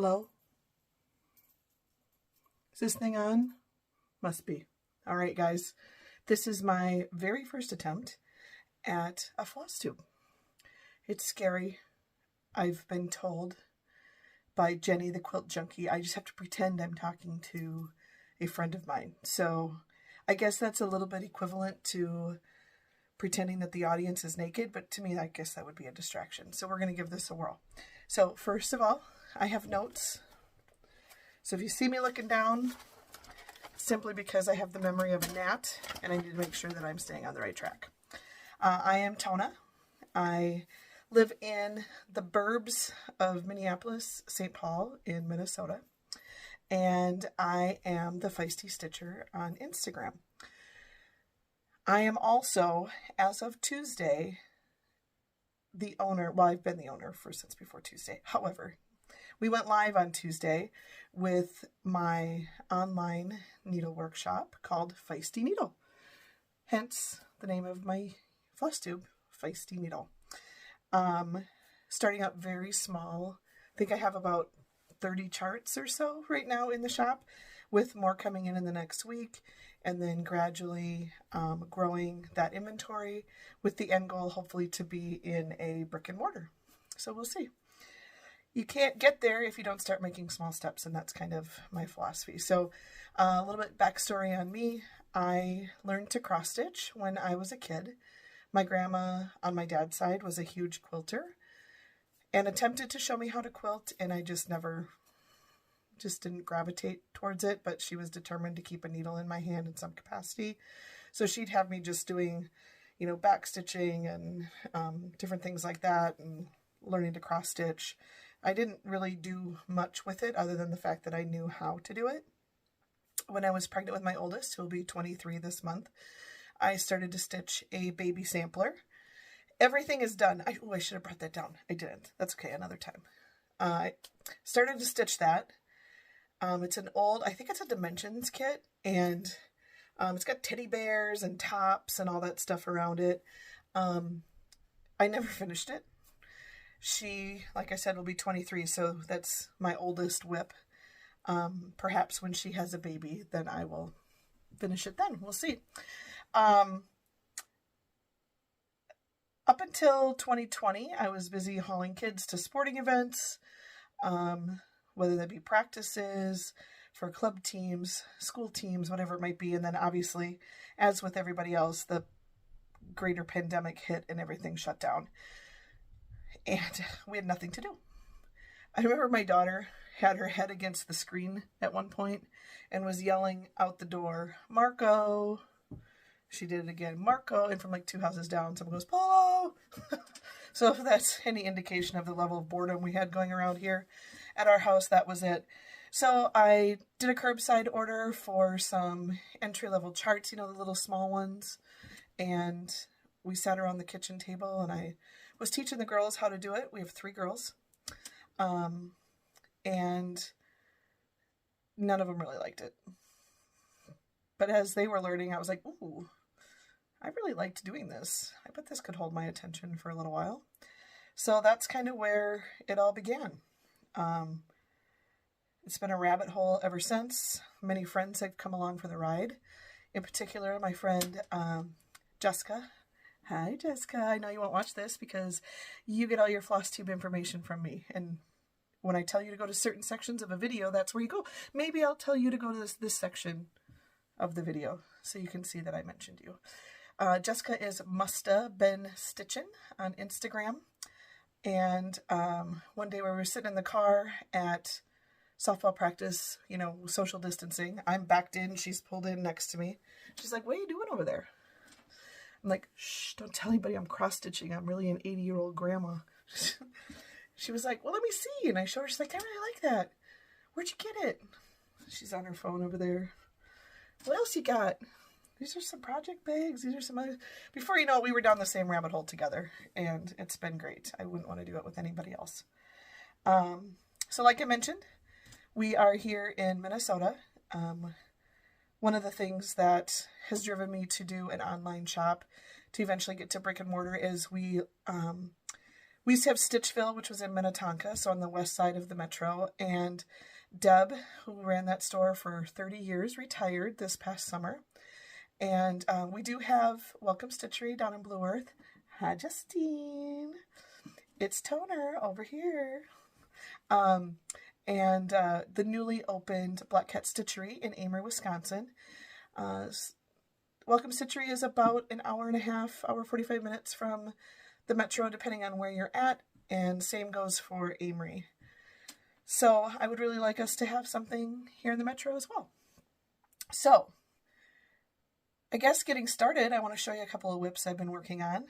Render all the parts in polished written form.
Hello? Is this thing on? Must be. All right, guys. This is my very first attempt at a floss tube. It's scary. I've been told by Jennie, the quilt junkie, I just have to pretend I'm talking to a friend of mine. So I guess that's a little bit equivalent to pretending that the audience is naked, but to me, I guess that would be a distraction. So we're going to give this a whirl. So first of all, I have notes. So if you see me looking down, simply because I have the memory of a gnat and I need to make sure that I'm staying on the right track. I am Tona. I live in the burbs of Minneapolis, St. Paul in Minnesota. And I am the Fiesty Stitcher on Instagram. I am also, as of Tuesday, the owner. Well, I've been the owner since before Tuesday. However, we went live on Tuesday with my online needle workshop called Fiesty Needle. Hence the name of my Flosstube, Fiesty Needle. Starting out very small. I think I have about 30 charts or so right now in the shop, with more coming in the next week, and then gradually growing that inventory with the end goal hopefully to be in a brick and mortar. So we'll see. You can't get there if you don't start making small steps, and that's kind of my philosophy. So a little bit backstory on me. I learned to cross stitch when I was a kid. My grandma on my dad's side was a huge quilter and attempted to show me how to quilt, and I just didn't gravitate towards it, but she was determined to keep a needle in my hand in some capacity. So she'd have me just doing, back stitching and different things like that, and learning to cross stitch. I didn't really do much with it other than the fact that I knew how to do it. When I was pregnant with my oldest, who will be 23 this month, I started to stitch a baby sampler. Everything is done. I should have brought that down. I didn't. That's okay, another time. I started to stitch that. It's an old, I think it's a Dimensions kit, and it's got teddy bears and tops and all that stuff around it. I never finished it. She, like I said, will be 23, so that's my oldest whip. Perhaps when she has a baby, then I will finish it then. We'll see. Up until 2020, I was busy hauling kids to sporting events, whether that be practices for club teams, school teams, whatever it might be. And then obviously, as with everybody else, the greater pandemic hit and everything shut down. And we had nothing to do. I remember my daughter had her head against the screen at one point and was yelling out the door, "Marco." She did it again, "Marco," and from like 2 houses down, someone goes, "Polo." So if that's any indication of the level of boredom we had going around here at our house, that was it. So I did a curbside order for some entry-level charts, the little small ones, and we sat around the kitchen table, and I was teaching the girls how to do it. We have 3 girls, and none of them really liked it. But as they were learning, I was like, ooh, I really liked doing this. I bet this could hold my attention for a little while. So that's kind of where it all began. It's been a rabbit hole ever since. Many friends have come along for the ride. In particular, my friend Jessica. Hi, Jessica. I know you won't watch this because you get all your Flosstube information from me. And when I tell you to go to certain sections of a video, that's where you go. Maybe I'll tell you to go to this section of the video so you can see that I mentioned you. Jessica is Musta Ben Stitchin on Instagram. And one day we were sitting in the car at softball practice, social distancing. I'm backed in. She's pulled in next to me. She's like, "What are you doing over there?" I'm like, "Shh, don't tell anybody I'm cross-stitching. I'm really an 80-year-old grandma." She was like, "Well, let me see." And I showed her. She's like, "I really like that. Where'd you get it?" She's on her phone over there. "What else you got?" "These are some project bags. These are some other..." Before you know it, we were down the same rabbit hole together, and it's been great. I wouldn't want to do it with anybody else. So like I mentioned, we are here in Minnesota. One of the things that has driven me to do an online shop to eventually get to brick and mortar is we We used to have Stitchville, which was in Minnetonka, so on the west side of the metro, and Deb, who ran that store for 30 years, retired this past summer. And we do have Welcome Stitchery down in Blue Earth. Hi, Justine. It's Toner over here. And the newly opened Black Cat Stitchery in Amory, Wisconsin. Welcome Stitchery is about an hour and a half, hour 45 minutes from the metro, depending on where you're at, and same goes for Amory. So I would really like us to have something here in the metro as well. So I guess getting started, I want to show you a couple of whips I've been working on.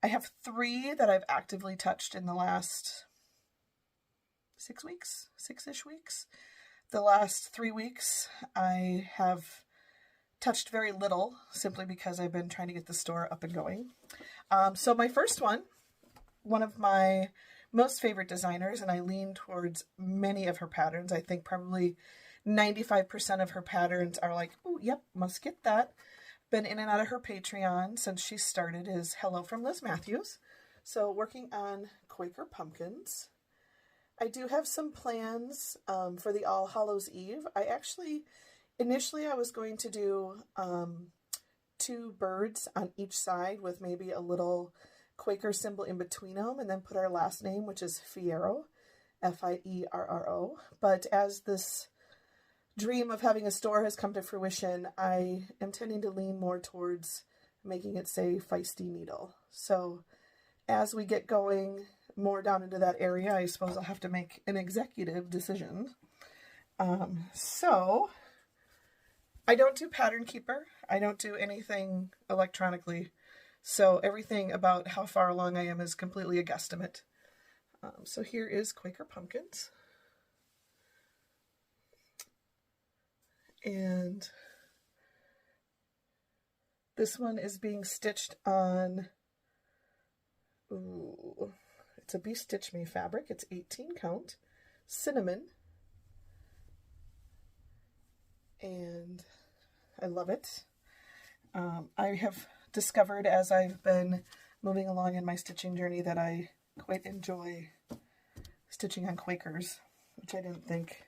I have 3 that I've actively touched in the last 6 weeks, 6-ish weeks. The last 3 weeks I have touched very little, simply because I've been trying to get the store up and going. So my first one of my most favorite designers, and I lean towards many of her patterns. I think probably 95% of her patterns are like, oh, yep, must get that. Been in and out of her Patreon since she started, is Hello from Liz Matthews. So working on Quaker pumpkins. I do have some plans for the All Hallows Eve. Initially I was going to do 2 birds on each side with maybe a little Quaker symbol in between them, and then put our last name, which is Fierro, F-I-E-R-R-O. But as this dream of having a store has come to fruition, I am tending to lean more towards making it say Fiesty Needle. So as we get going more down into that area, I suppose I'll have to make an executive decision. So I don't do Pattern Keeper. I don't do anything electronically. So everything about how far along I am is completely a guesstimate. So here is Quaker Pumpkins. And this one is being stitched on, it's a Be Stitch Me fabric. It's 18 count, cinnamon. And I love it. I have discovered as I've been moving along in my stitching journey that I quite enjoy stitching on Quakers, which I didn't think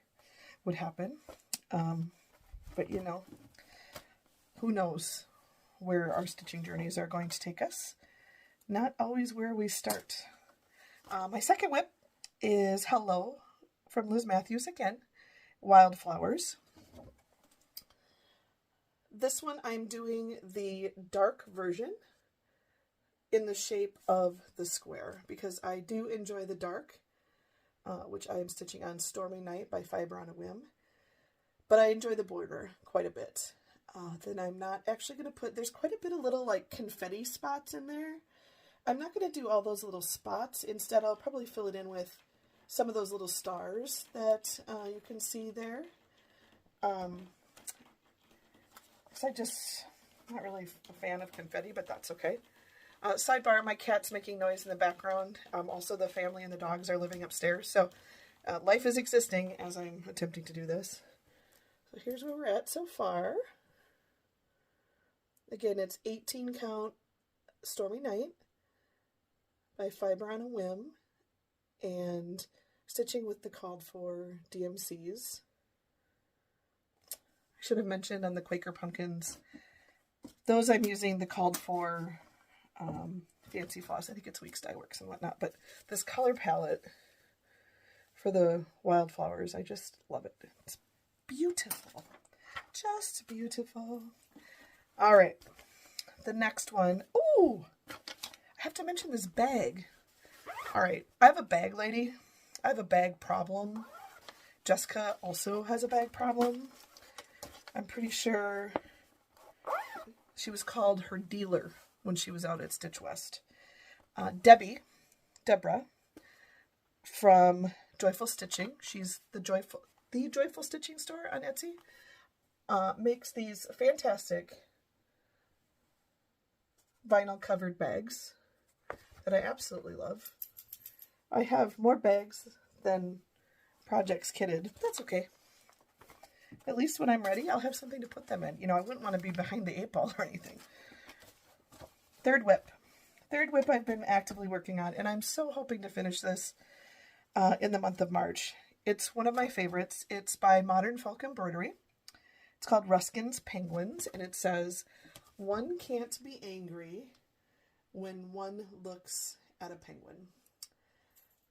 would happen. But you know, who knows where our stitching journeys are going to take us. Not always where we start. My second whip is Hello from Liz Matthews again, Wildflowers. This one I'm doing the dark version in the shape of the square because I do enjoy the dark, which I am stitching on Stormy Night by Fiber on a Whim. But I enjoy the border quite a bit. Then I'm not actually going to put, there's quite a bit of little like confetti spots in there. I'm not going to do all those little spots. Instead, I'll probably fill it in with some of those little stars that you can see there. I'm not really a fan of confetti, but that's okay. Sidebar, my cat's making noise in the background. Also, the family and the dogs are living upstairs. So life is existing as I'm attempting to do this. So here's where we're at so far. Again, it's 18 count Stormy Night by Fiber on a Whim and stitching with the called for DMCs. I should have mentioned on the Quaker Pumpkins, those I'm using the called for fancy floss. I think it's Weeks Dye Works and whatnot, but this color palette for the wildflowers, I just love it. It's beautiful. Just beautiful. All right. The next one. Ooh! I have to mention this bag. All right. I have a bag lady. I have a bag problem. Jessica also has a bag problem. I'm pretty sure she was called her dealer when she was out at Stitch West. Deborah from Joyful Stitching. She's the Joyful Stitching store on Etsy. Makes these fantastic vinyl covered bags that I absolutely love. I have more bags than projects kitted. That's okay. At least when I'm ready, I'll have something to put them in. You know, I wouldn't want to be behind the 8 ball or anything. Third whip. third whip I've been actively working on, and I'm so hoping to finish this in the month of March. It's one of my favorites. It's by Modern Folk Embroidery. It's called Ruskin's Penguins, and it says, "One can't be angry when one looks at a penguin."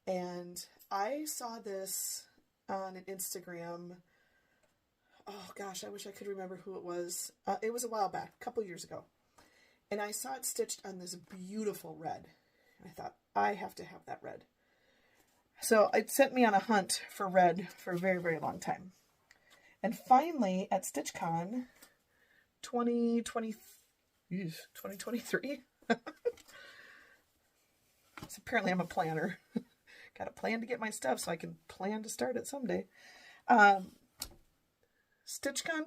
And I saw this on an Instagram. Oh gosh, I wish I could remember who it was. It was a while back, a couple years ago. And I saw it stitched on this beautiful red. And I thought, I have to have that red. So it sent me on a hunt for red for a very, very long time. And finally, at StitchCon 2023. So apparently I'm a planner. Got a plan to get my stuff so I can plan to start it someday. StitchCon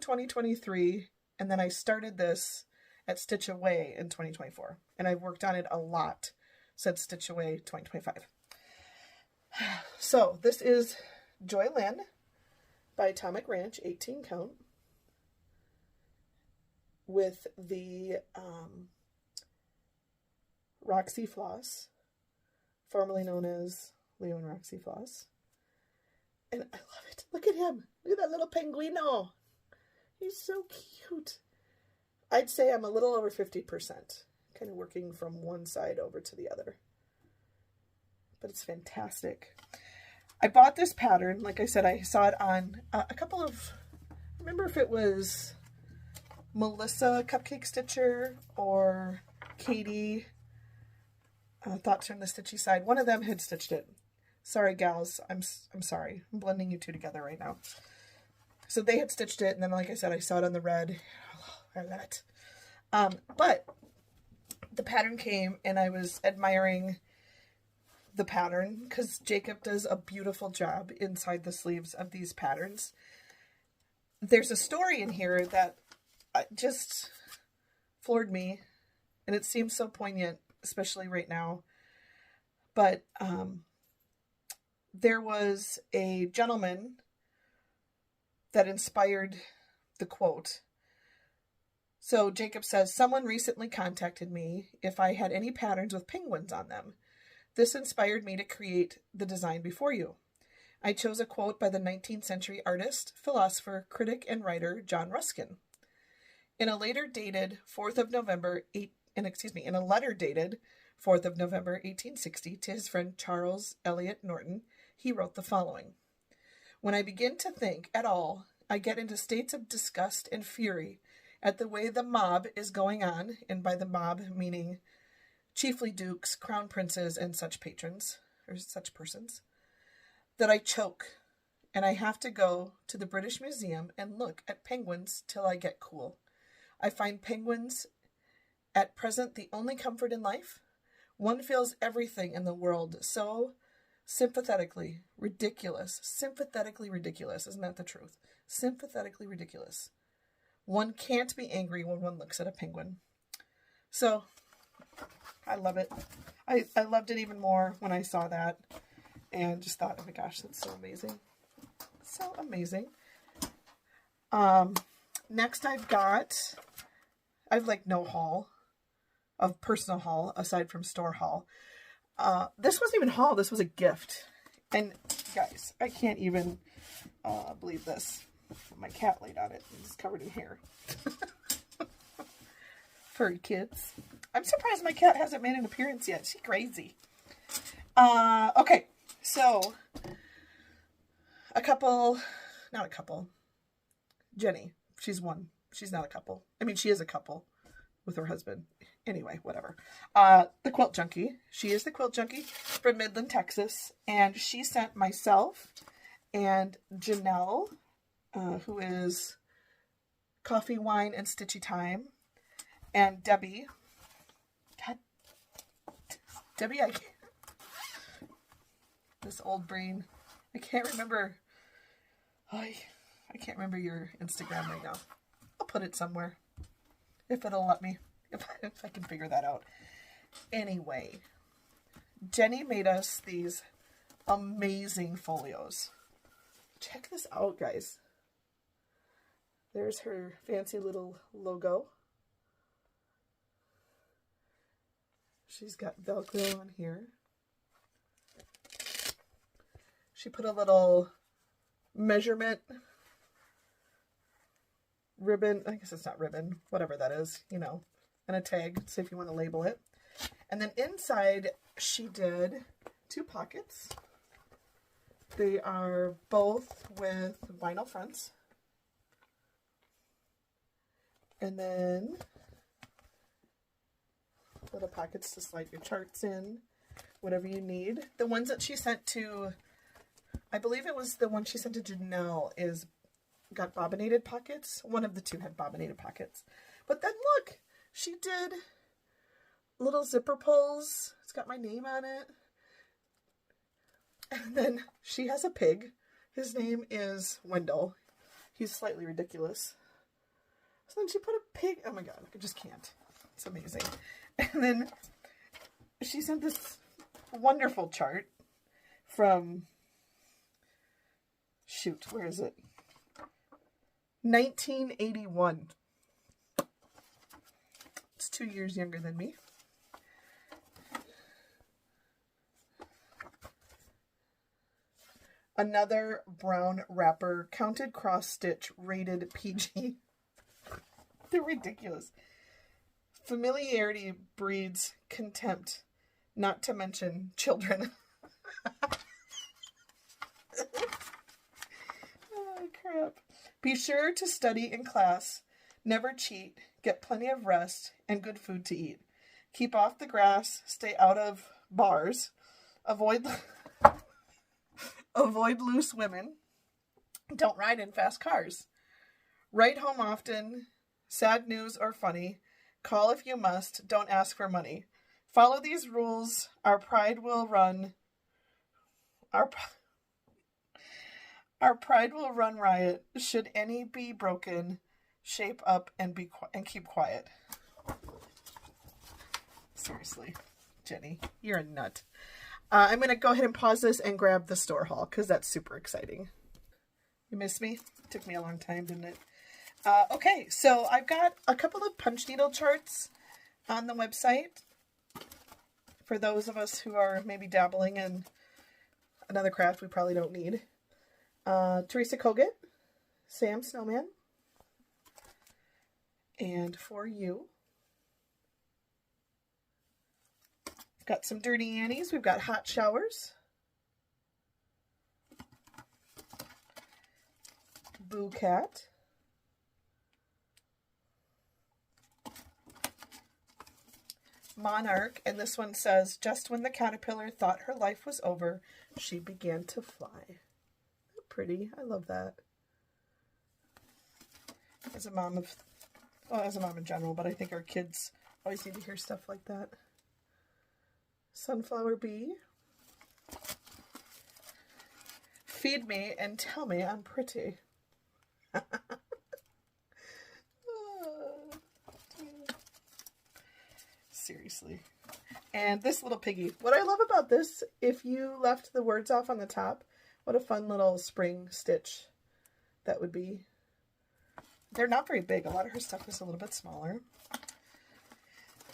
2023, and then I started this at Stitch Away in 2024. And I've worked on it a lot since Stitch Away 2025. So this is Joy Lynn by Atomic Ranch, 18 count, with the Roxy Floss, formerly known as Leo and Roxy Floss. And I love it. Look at him. Look at that little penguino. He's so cute. I'd say I'm a little over 50%, kind of working from one side over to the other. But it's fantastic. I bought this pattern. Like I said, I saw it on a couple of, I remember if it was Melissa Cupcake Stitcher or Katie Thoughts from the Stitchy Side. One of them had stitched it. Sorry, gals. I'm sorry. I'm blending you two together right now. So they had stitched it, and then, like I said, I saw it on the red. Oh, I love it. But the pattern came, and I was admiring the pattern because Jacob does a beautiful job inside the sleeves of these patterns. There's a story in here that just floored me, and it seems so poignant, especially right now. But there was a gentleman that inspired the quote. So Jacob says, "Someone recently contacted me if I had any patterns with penguins on them. This inspired me to create the design before you. I chose a quote by the 19th century artist, philosopher, critic, and writer John Ruskin. In a letter dated 4th of November 1860 to his friend Charles Eliot Norton, he wrote the following: When I begin to think at all, I get into states of disgust and fury at the way the mob is going on, and by the mob meaning chiefly dukes, crown princes, and such patrons, or such persons, that I choke, and I have to go to the British Museum and look at penguins till I get cool. I find penguins at present the only comfort in life. One feels everything in the world so sympathetically ridiculous. Sympathetically ridiculous. Isn't that the truth? Sympathetically ridiculous. One can't be angry when one looks at a penguin." So, I love it. I loved it even more when I saw that and just thought, oh my gosh, that's so amazing. So amazing. Next I've like no haul of personal haul aside from store haul. This wasn't even haul. This was a gift. And guys, I can't even believe this. My cat laid on it. It's covered in hair. Furry kids. I'm surprised my cat hasn't made an appearance yet. She's crazy. Okay. So, Jennie. She's one. She's not a couple. I mean, she is a couple with her husband. Anyway, whatever. The Quilt Junkie. She is the Quilt Junkie from Midland, Texas. And she sent myself and Janel, who is Coffee, Wine, and Stitchy Time, and Debbie. God, Debbie, this old brain. I can't remember. I can't remember your Instagram right now. I'll put it somewhere if it'll let me. If I can figure that out. Anyway, Jennie made us these amazing folios. Check this out, guys. There's her fancy little logo. She's got Velcro on here. She put a little measurement ribbon, I guess it's not ribbon, whatever that is, you know, and a tag, so if you want to label it. And then inside, she did 2 pockets. They are both with vinyl fronts. And then little pockets to slide your charts in, whatever you need. The ones that she sent to, I believe it was the one she sent to Janel, is got bobbinated pockets. One of the 2 had bobbinated pockets. But then look, she did little zipper pulls. It's got my name on it. And then she has a pig. His name is Wendell. He's slightly ridiculous. So then she put a pig. Oh my god, I just can't. It's amazing. And then she sent this wonderful chart from, shoot, where is it? 1981. It's 2 years younger than me. Another brown wrapper, counted cross stitch, rated PG. They're ridiculous. Familiarity breeds contempt, not to mention children. Oh, crap. Be sure to study in class, never cheat, get plenty of rest, and good food to eat. Keep off the grass, stay out of bars, avoid loose women, don't ride in fast cars. Write home often, sad news or funny. Call if you must, don't ask for money. Follow these rules, our pride will run riot. Should any be broken, shape up and keep quiet. Seriously, Jenny, you're a nut. I'm going to go ahead and pause this and grab the store haul because that's super exciting. You missed me? It took me a long time, didn't it? Okay, so I've got a couple of punch needle charts on the website for those of us who are maybe dabbling in another craft we probably don't need. Teresa Kogut, Sam Snowman, and for you. Got some Dirty Annies. We've got Hot Showers, Boo Cat, Monarch, and this one says, just when the caterpillar thought her life was over, she began to fly. Pretty. I love that. As a mom in general, but I think our kids always need to hear stuff like that. Sunflower Bee. Feed me and tell me I'm pretty. Seriously. And this little piggy. What I love about this, if you left the words off on the top, what a fun little spring stitch that would be. They're not very big. A lot of her stuff is a little bit smaller.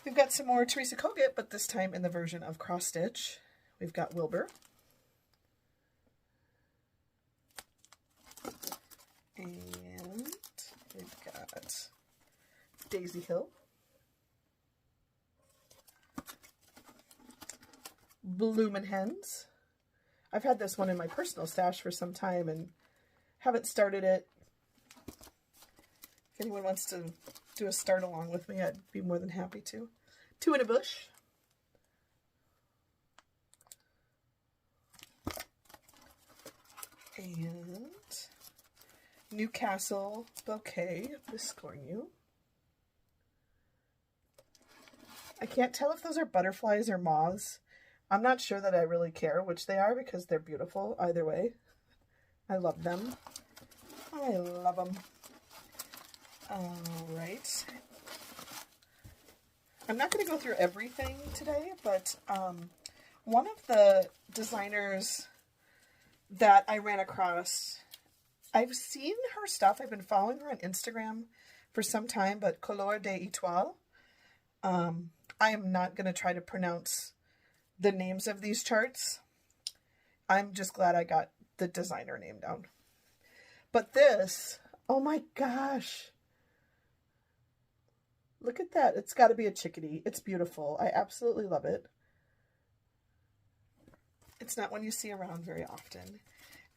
We've got some more Teresa Kogut, but this time in the version of cross stitch. We've got Wilbur. And we've got Daisy Hill. Bloomin' Hens. I've had this one in my personal stash for some time and haven't started it. If anyone wants to do a start along with me, I'd be more than happy to. Two in a Bush. And Newcastle Bouquet of Biscornu. I can't tell if those are butterflies or moths. I'm not sure that I really care which they are because they're beautiful either way. I love them. I love them. All right. I'm not going to go through everything today, but one of the designers that I ran across, I've seen her stuff. I've been following her on Instagram for some time, but Color de Etoile. I am not going to try to pronounce the names of these charts. I'm just glad I got the designer name down. But this, oh my gosh. Look at that. It's got to be a chickadee. It's beautiful. I absolutely love it. It's not one you see around very often.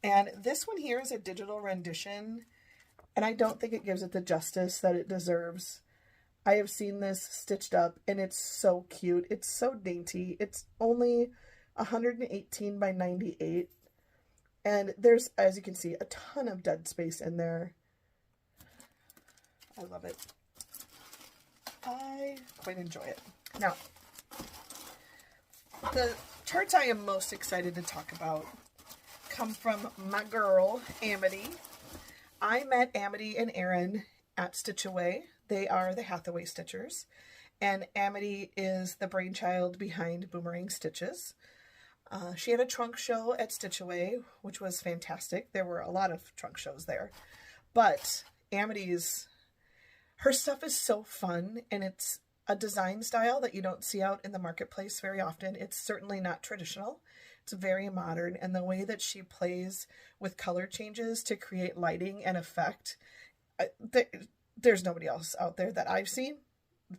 And this one here is a digital rendition, and I don't think it gives it the justice that it deserves. I have seen this stitched up, and it's so cute. It's so dainty. It's only 118 by 98. And there's, as you can see, a ton of dead space in there. I love it. I quite enjoy it. Now, the charts I am most excited to talk about come from my girl, Amity. I met Amity and Erin at Stitch Away. They are the Hathaway Stitchers, and Amity is the brainchild behind Boomerang Stitches. She had a trunk show at Stitch Away, which was fantastic. There were a lot of trunk shows there, but Amity's, her stuff is so fun, and it's a design style that you don't see out in the marketplace very often. It's certainly not traditional. It's very modern, and the way that she plays with color changes to create lighting and effect, there's nobody else out there that I've seen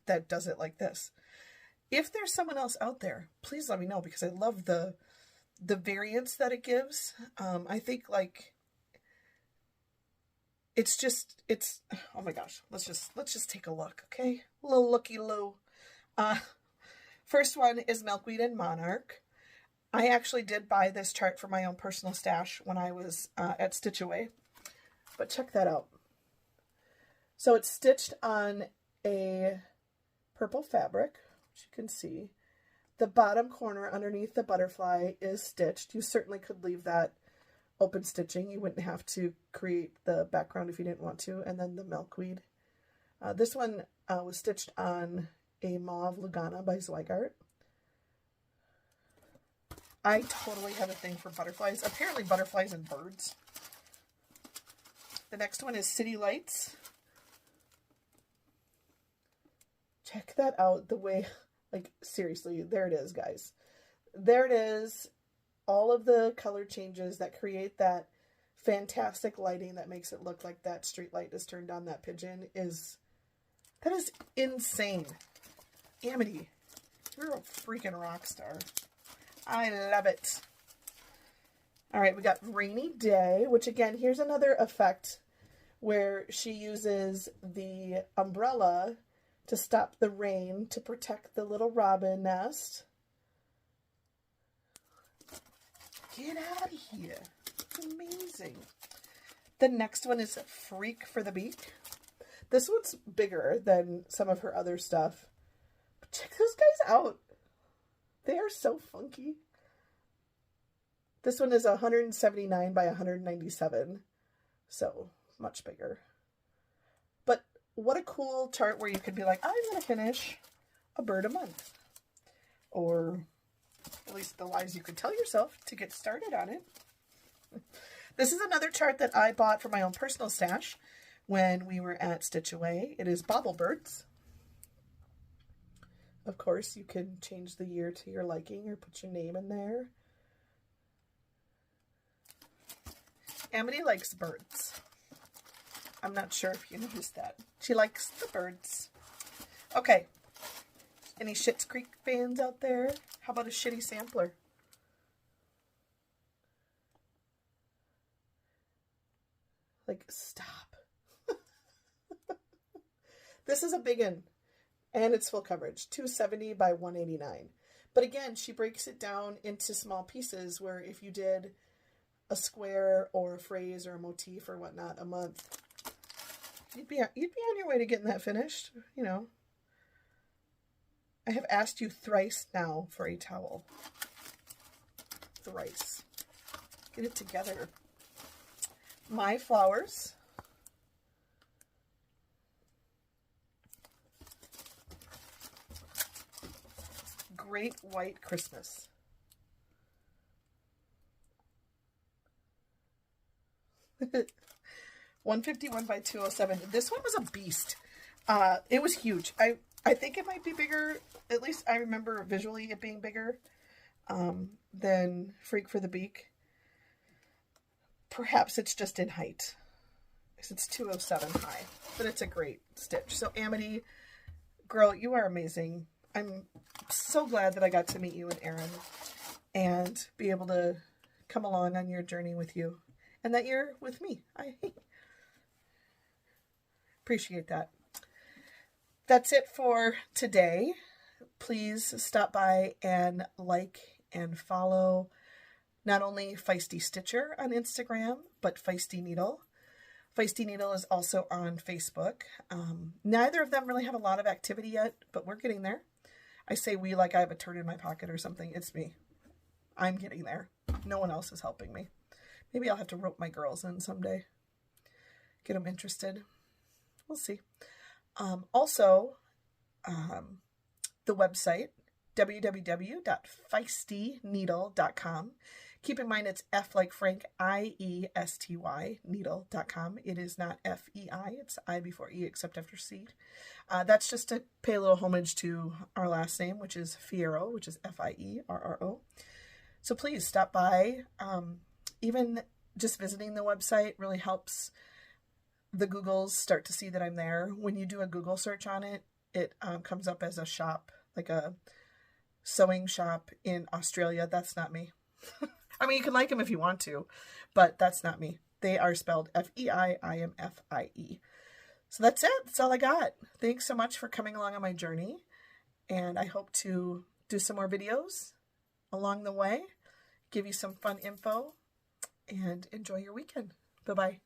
that does it like this. If there's someone else out there, please let me know, because I love the variance that it gives. I think, like, it's oh my gosh, let's just take a look, okay? A little looky-loo. First one is Milkweed and Monarch. I actually did buy this chart for my own personal stash when I was at Stitch Away, but check that out. So it's stitched on a purple fabric, which you can see. The bottom corner underneath the butterfly is stitched. You certainly could leave that open stitching. You wouldn't have to create the background if you didn't want to. And then the milkweed. This one was stitched on a mauve Lugana by Zweigart. I totally have a thing for butterflies. Apparently butterflies and birds. The next one is City Lights. Check that out, the way, like, seriously, there it is, guys. There it is. All of the color changes that create that fantastic lighting that makes it look like that street light is turned on that pigeon that is insane. Amity, you're a freaking rock star. I love it. All right, we got Rainy Day, which again, here's another effect where she uses the umbrella to stop the rain to protect the little robin nest. Get out of here. It's amazing. The next one is Freak for the Beak. This one's bigger than some of her other stuff. But check those guys out. They are so funky. This one is 179 by 197. So much bigger. But what a cool chart where you could be like, I'm going to finish a bird a month. Or at least the lies you could tell yourself to get started on it. This is another chart that I bought for my own personal stash when we were at Stitch Away. It is Bobble Birds. Of course, you can change the year to your liking or put your name in there. Amity likes birds. I'm not sure if you noticed that. She likes the birds. Okay. Any Schitt's Creek fans out there? How about a shitty sampler? Like, stop. This is a big one. And it's full coverage, 270 by 189. But again, she breaks it down into small pieces where if you did a square or a phrase or a motif or whatnot a month, you'd be on your way to getting that finished, you know. I have asked you thrice now for a towel. Thrice. Get it together. My Flowers. Great White Christmas. $151 by 207. This one was a beast. It was huge. I think it might be bigger, at least I remember visually it being bigger than Freak for the Beak. Perhaps it's just in height, because it's 207 high, but it's a great stitch. So Amity, girl, you are amazing. I'm so glad that I got to meet you and Erin and be able to come along on your journey with you, and that you're with me. I appreciate that. That's it for today. Please stop by and like and follow not only Fiesty Stitcher on Instagram, but Fiesty Needle. Fiesty Needle is also on Facebook. Neither of them really have a lot of activity yet, but we're getting there. I say we like I have a turd in my pocket or something. It's me. I'm getting there. No one else is helping me. Maybe I'll have to rope my girls in someday. Get them interested. We'll see. Also, the website, www.fiestneedle.com. Keep in mind it's F like Frank, I-E-S-T-Y, needle.com. It is not F-E-I, it's I before E except after seed. That's just to pay a little homage to our last name, which is Fierro, which is F-I-E-R-R-O. So please stop by. Even just visiting the website really helps the Googles start to see that I'm there. When you do a Google search on it, it comes up as a shop, like a sewing shop in Australia. That's not me. I mean, you can like them if you want to, but that's not me. They are spelled F-E-I-I-M-F-I-E. So that's it. That's all I got. Thanks so much for coming along on my journey, and I hope to do some more videos along the way, give you some fun info, and enjoy your weekend. Bye-bye.